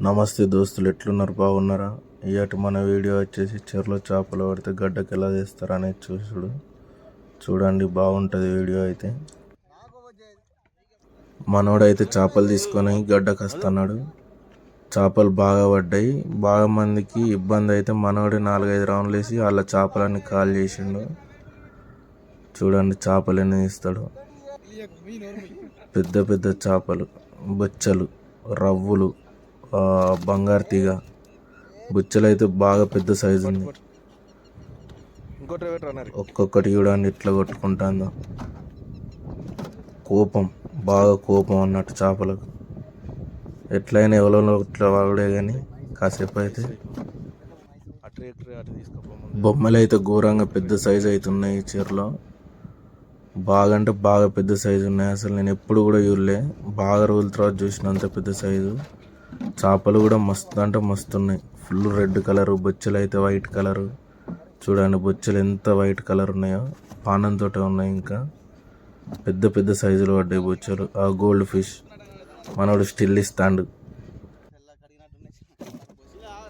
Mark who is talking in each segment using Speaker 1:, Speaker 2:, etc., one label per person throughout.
Speaker 1: నమస్తే దోస్తులు, ఎట్లున్నారు? బాగున్నారా? ఇయాటి మన వీడియో వచ్చేసి చెరువులో చేపలు పడితే గడ్డకి ఎలా తీస్తారు అనేది చూడండి, బాగుంటుంది వీడియో. అయితే మనోడైతే చేపలు తీసుకొని గడ్డకు వస్తున్నాడు. చేపలు బాగా పడ్డాయి. బాగా మందికి ఇబ్బంది అయితే మనోడే 4-5 రౌండ్లు వేసి వాళ్ళ చేపలన్నీ కాల్ చేసిండు. చూడండి చేపలు ఎన్ని తీస్తాడు. పెద్ద పెద్ద చేపలు, బొచ్చలు, రవ్వులు, బంగారు తీగ, బుచ్చలు అయితే బాగా పెద్ద సైజు ఉంది. ఒక్కొక్కటి చూడండి ఇట్లా కొట్టుకుంటాందో. బాగా కోపం అన్నట్టు చేపలకు. ఎట్లయినా ఎవరో ఇట్లా వాడే కానీ కాసేపు అయితే బొమ్మలు అయితే ఘోరంగా పెద్ద సైజు అవుతున్నాయి. ఈ చెరువులో బాగా అంటే బాగా పెద్ద సైజు ఉన్నాయి. అసలు నేను ఎప్పుడు కూడా చూడలే. బాగా రోజుల తర్వాత చూసినంత పెద్ద సైజు. చేపలు కూడా మస్తు అంటే మస్తు ఉన్నాయి. ఫుల్ రెడ్ కలరు, బొచ్చెలు అయితే వైట్ కలరు. చూడండి బొచ్చెలు ఎంత వైట్ కలర్ ఉన్నాయో, పానంతో ఉన్నాయి. ఇంకా పెద్ద పెద్ద సైజులు పడ్డాయి బొచ్చెలు. ఆ గోల్డ్ ఫిష్ మనోడు స్టిల్ ఇస్తాడు.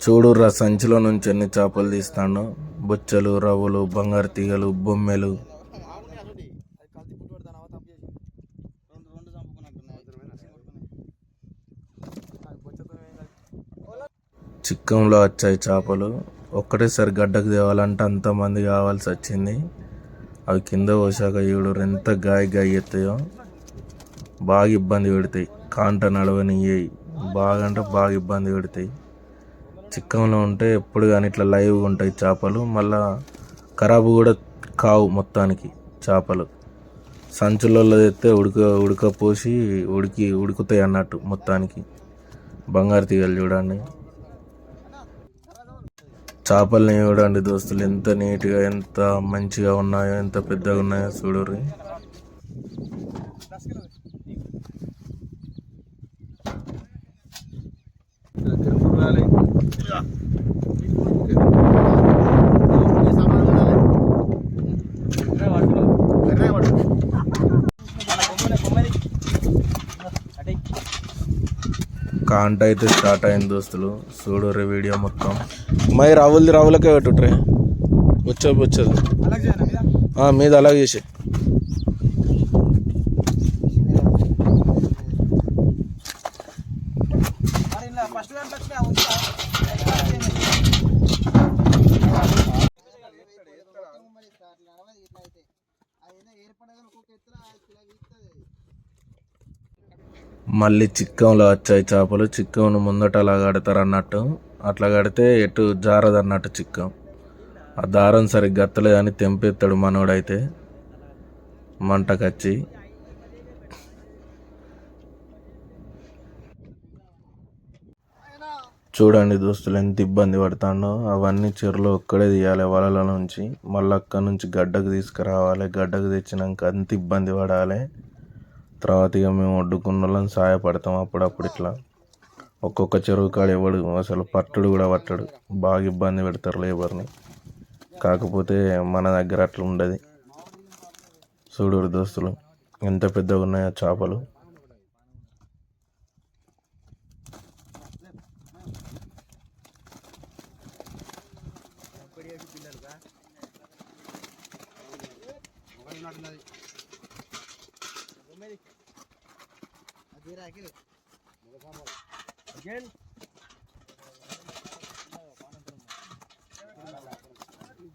Speaker 1: చూడుర్రా సంచిలో నుంచి ఎన్ని చేపలు తీస్తాడు. బొచ్చెలు, రవ్వలు, బంగారు తీగలు, బొమ్మెలు. చిక్కంలో వచ్చాయి చేపలు. ఒక్కటేసారి గడ్డకు తేవాలంటే అంతమంది కావాల్సి వచ్చింది. అవి కింద పోసాక ఈడు ఎంత గాయ ఎత్తాయో. బాగా ఇబ్బంది పెడతాయి. కాంట నడవనియ్యాయి. బాగా అంటే బాగా ఇబ్బంది పెడతాయి. చిక్కంలో ఉంటే ఎప్పుడు కానీ ఇట్లా లైవ్గా ఉంటాయి చేపలు. మళ్ళా ఖరాబు కూడా కావు మొత్తానికి చేపలు. సంచులలో తెస్తే ఉడకపోసి ఉడుకుతాయి అన్నట్టు మొత్తానికి. బంగారు తీగలు చూడండి. చేపల్ని చూడండి దోస్తులు, ఎంత నీట్గా ఎంత మంచిగా ఉన్నాయో, ఎంత పెద్దగా ఉన్నాయో చూడరు. కాంట అయితే స్టార్ట్ అయింది దోస్తులు, చూడరు వీడియో మొత్తం. మై రావులకే పెట్టుట్రే, వచ్చేది మీద అలాగే చేసి. మళ్ళీ చిక్కంలో వచ్చాయి చేపలు. చిక్కంను ముందట అలా కడతారు అన్నట్టు. అట్లా కడితే ఎటు జారదు అన్నట్టు చిక్కం. ఆ దారం సరిగ్గా గత్తలేదని తెంపేస్తాడు మనోడైతే మంటకచ్చి. చూడండి దోస్తులు ఎంత ఇబ్బంది పడతాడో. అవన్నీ చెరువులో ఒక్కడే తీయాలి వలల నుంచి. మళ్ళీ అక్కడి నుంచి గడ్డకు తీసుకురావాలి. గడ్డకు తెచ్చినాక అంత ఇబ్బంది పడాలి. తర్వాత ఇక మేము వడ్డుకున్న వాళ్ళని సహాయపడతాం అప్పుడప్పుడు. ఇట్లా ఒక్కొక్క చెరువు కాడ ఎవడు అసలు పట్టుడు కూడా పట్టడు. బాగా ఇబ్బంది పెడతారు లేబర్ని. కాకపోతే మన దగ్గర అట్లా ఉండదు. చూడు దోస్తులు ఎంత పెద్దగా ఉన్నాయో చేపలు.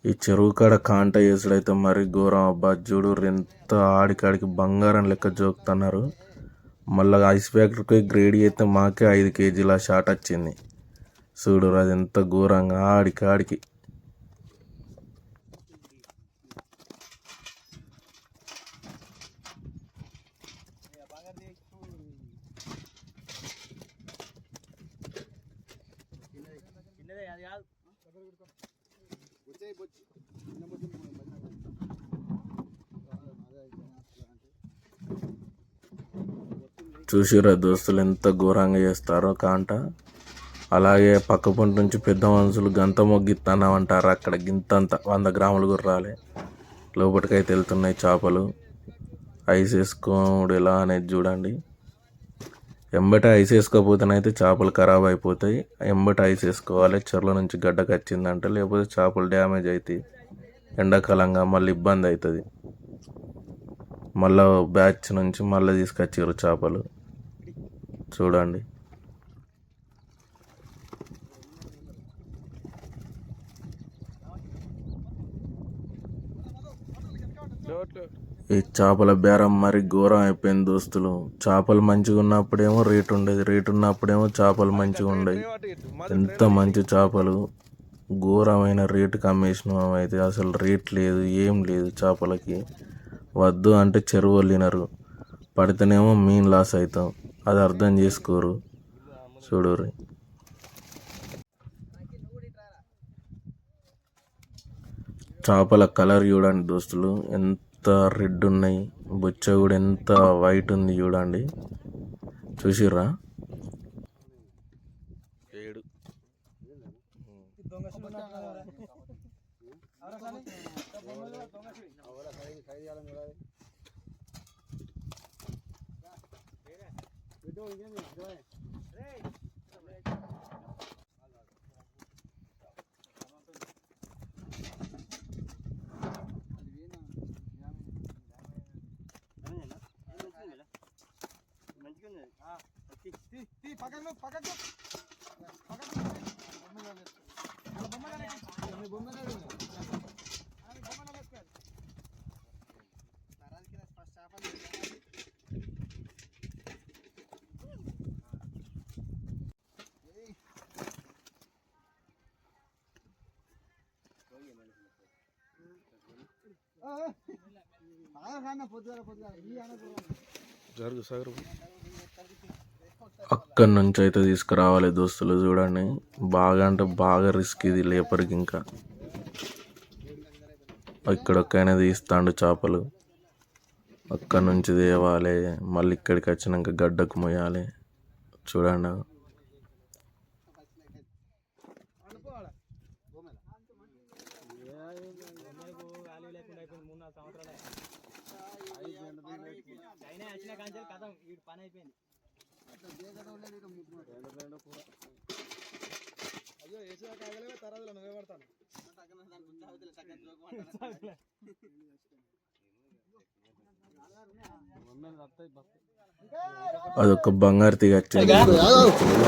Speaker 1: ఈ చెరువు కాడ కాంట చేసుడైతే మరి ఘోరం. అబ్బా చూడు ఎంత ఆడికాడికి బంగారం లెక్క జోకుతున్నారు. మళ్ళీ ఐస్ ఫ్యాక్టరీకి గ్రేడ్ అయితే మాకే 5 కేజీల షాట్ వచ్చింది. చూడు అది ఎంత ఘోరంగా ఆడికాడికి. చూసిరా దోస్తులు ఎంత ఘోరంగా చేస్తారో కాంట. అలాగే పక్క పొంటి నుంచి పెద్ద మనుషులు గంత మొగ్గిస్తానంటారు. అక్కడ గింతంత 100 గ్రాములు గుర్రాలే లోపలికైతే వెళ్తున్నాయి చేపలు. ఐస్ వేసుకోడు ఎలా అనేది చూడండి. ఎంబట ఐస్ వేసుకోకపోతేనైతే చేపలు ఖరాబ్ అయిపోతాయి. ఎంబట ఐస్ వేసుకోవాలి. చెర్ల నుంచి గడ్డకు వచ్చిందంటే, లేకపోతే చేపలు డ్యామేజ్ అవుతాయి. ఎండాకాలంగా మళ్ళీ ఇబ్బంది అవుతుంది. మళ్ళీ బ్యాచ్ నుంచి మళ్ళీ తీసుకొచ్చారు చేపలు చూడండి. ఈ చేపల బేరం మరి ఘోరం అయిపోయింది దోస్తులు. చేపలు మంచిగా ఉన్నప్పుడేమో రేటు ఉండేది, రేటు ఉన్నప్పుడేమో చేపలు మంచిగా ఉండేవి. ఎంత మంచి చేపలు ఘోరమైన రేటుకి అమ్మేసినాం. అయితే అసలు రేట్ లేదు, ఏం లేదు చేపలకి. వద్దు అంటే చెరువు వెళ్ళినారు, పడితేనేమో మీన్ లాస్ అవుతాం. అది అర్థం చేసుకోరు. చూడరు. చేపల కలర్ చూడండి దోస్తులు, ఎంత రెడ్ ఉన్నాయి. బొచ్చ కూడా ఎంత వైట్ ఉంది చూడండి. చూసిర్రా? అక్కడి నుంచి అయితే తీసుకురావాలి దోస్తులు. చూడండి, బాగా అంటే బాగా రిస్క్ ఇది లేపర్కి. ఇంకా ఇక్కడొక్కైనా తీస్తాండు చేపలు. అక్కడి నుంచి తేవాలి, మళ్ళీ ఇక్కడికి వచ్చినాక గడ్డకు మొయ్యాలి. చూడండి, అదొక బంగారు తీగ వచ్చింది.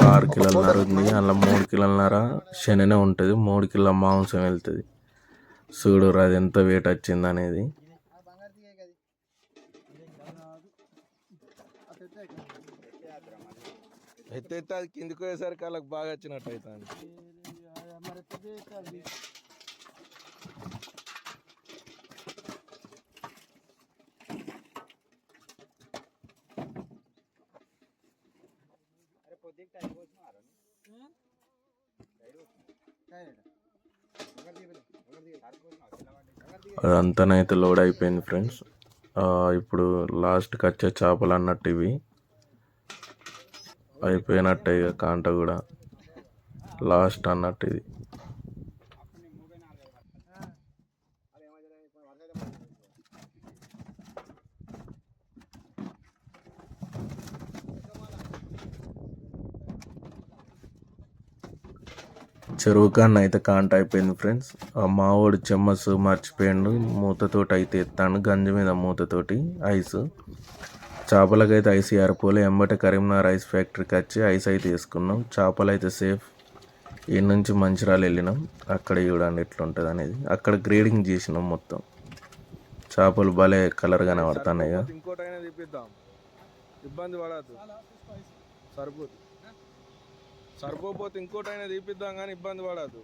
Speaker 1: 6 కిలోలన్నర ఉంది. అందులో 3 కిలోలన్నర శననే ఉంటుంది, 3 కిలోల మాంసం వెళ్తుంది. చూడరు అది ఎంత వెయిట్ వచ్చింది అనేది. అయితే అది కిందికి పోయేసరికి వాళ్ళకి బాగా వచ్చినట్టు అవుతుంది. అదంతానైతే లోడ్ అయిపోయింది ఫ్రెండ్స్. ఇప్పుడు లాస్ట్కి వచ్చే చేపలు అన్నట్టు ఇవి అయిపోయినట్టే. ఇక కాంట కూడా లాస్ట్ అన్నట్టు ఇది. చెరువు కన్నా అయితే కాంట అయిపోయింది ఫ్రెండ్స్. మా వాడు చెమ్మస్ మర్చిపోయాడు, మూతతోటి అయితే ఎత్తాను, గంజి మీద మూతతోటి ఐస్. చేపలకైతే ఐస్ ఏరిపోలే. ఎంబట కరీంనగర్ ఐస్ ఫ్యాక్టరీకి వచ్చి ఐస్ అయితే వేసుకున్నాం. చేపలు అయితే సేఫ్. ఈ నుంచి మంచిర్యాల వెళ్ళినాం. అక్కడ చూడండి ఎట్లుంటుంది అనేది. అక్కడ గ్రేడింగ్ చేసినాం మొత్తం. చేపలు భలే కలర్ కనబడుతున్నాయి. ఇంకోటైనా తీపిద్దాం, ఇబ్బంది పడద్దు. సరిపోతే ఇంకోటైనా తీపిద్దాం కానీ ఇబ్బంది పడద్దు.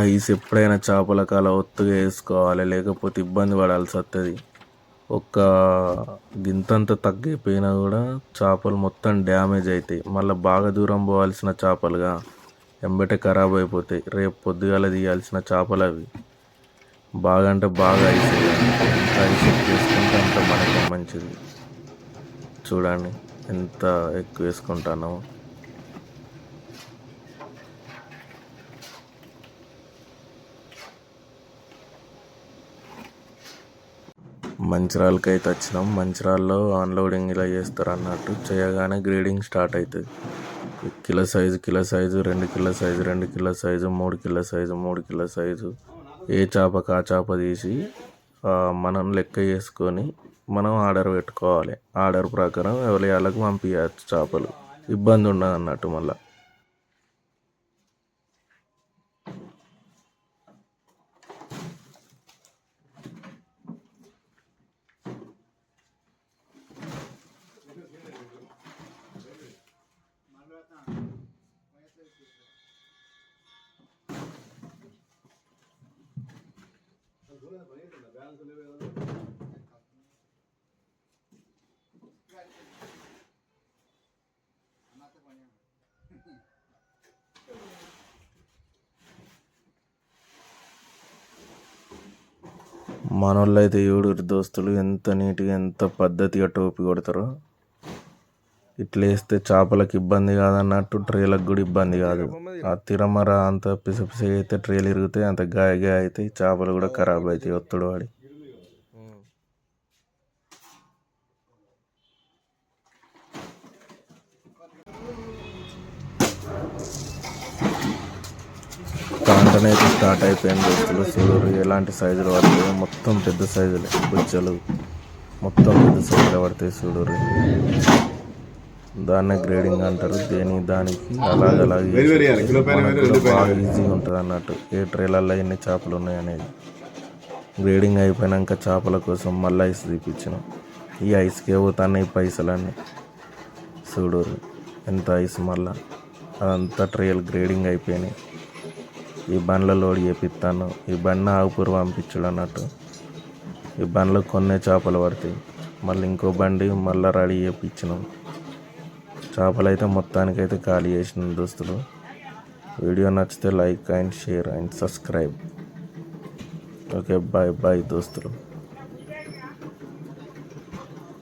Speaker 1: ఐస్ ఎప్పుడైనా చేపలకు అలా ఒత్తుగా వేసుకోవాలి, లేకపోతే ఇబ్బంది పడాల్సి వస్తుంది. ఒక్క గింతంత తగ్గిపోయినా కూడా చేపలు మొత్తం డ్యామేజ్ అవుతాయి. మళ్ళీ బాగా దూరం పోవాల్సిన చేపలుగా ఎంబటే ఖరాబ్ అయిపోతాయి. రేపు పొద్దుగాల తీయాల్సిన చేపలు అవి. బాగా అంటే బాగా ఐస్ ఐస్ వేసుకుంటే అంత మనకి మంచిది. చూడండి ఎంత ఎక్కువ వేసుకుంటానో. మంచిర్యాలకి అయితే వచ్చినాం. మంచిర్యాలలో అన్లోడింగ్ ఇలా చేస్తారు అన్నట్టు. చేయగానే గ్రేడింగ్ స్టార్ట్ అవుతుంది. Kilo size 2 kilo size 2 kilo size 3 kilo size 3 kilo size ఏ చేపకు ఆ చేప తీసి మనం లెక్క చేసుకొని మనం ఆర్డర్ పెట్టుకోవాలి. ఆర్డర్ ప్రకారం ఎవరి వాళ్ళకి పంపించచ్చు. చేపలు ఇబ్బంది ఉండదు అన్నట్టు. మళ్ళీ మనోళ్ళు అయితే ఏడుగురు దోస్తులు ఎంత నీట్గా ఎంత పద్ధతిగా టోపీ కొడతారో. ఇట్లా వేస్తే చేపలకు ఇబ్బంది కాదన్నట్టు, ట్రేలకు కూడా ఇబ్బంది కాదు. ఆ తిరమర అంత పిస అయితే ట్రేలు ఇరుగుతాయి, అంత గాయ అవుతాయి, చేపలు కూడా ఖరాబ్ అవుతాయి ఒత్తుడు వాడి. కాంటనే అయితే స్టార్ట్ అయిపోయింది దోస్తులు. చూడు ఎలాంటి సైజులు పడతాయి. మొత్తం పెద్ద సైజులే బుచ్చలు, మొత్తం పెద్ద సైజులు పడతాయి. చూడు దాన్నే గ్రేడింగ్ అంటారు. దానికి అలాగే బాగా ఈజీగా ఉంటుంది అన్నట్టు. ఏ ట్రేలల్లో ఎన్ని చేపలు ఉన్నాయి అనేది. గ్రేడింగ్ అయిపోయాక చేపల కోసం మళ్ళీ ఐస్ తీపిచ్చినాం. ఈ ఐస్కే పోతున్నాయి పైసలన్నీ. చూడు ఎంత ఐస్. మళ్ళా అదంతా ట్రేలు గ్రేడింగ్ అయిపోయినాయి. ఈ బండ్ల లోడ్ చేపిస్తాను. ఈ బండి ఆగుపూర్ పంపించడు అన్నట్టు. ఈ బండ్లో కొన్ని చేపలు పడతాయి. మళ్ళీ ఇంకో బండి మళ్ళీ రెడీ చేయించినాం. చేపలు అయితే మొత్తానికైతే ఖాళీ చేసినాం దోస్తులు. వీడియో నచ్చితే like and share and subscribe. Okay bye దోస్తులు.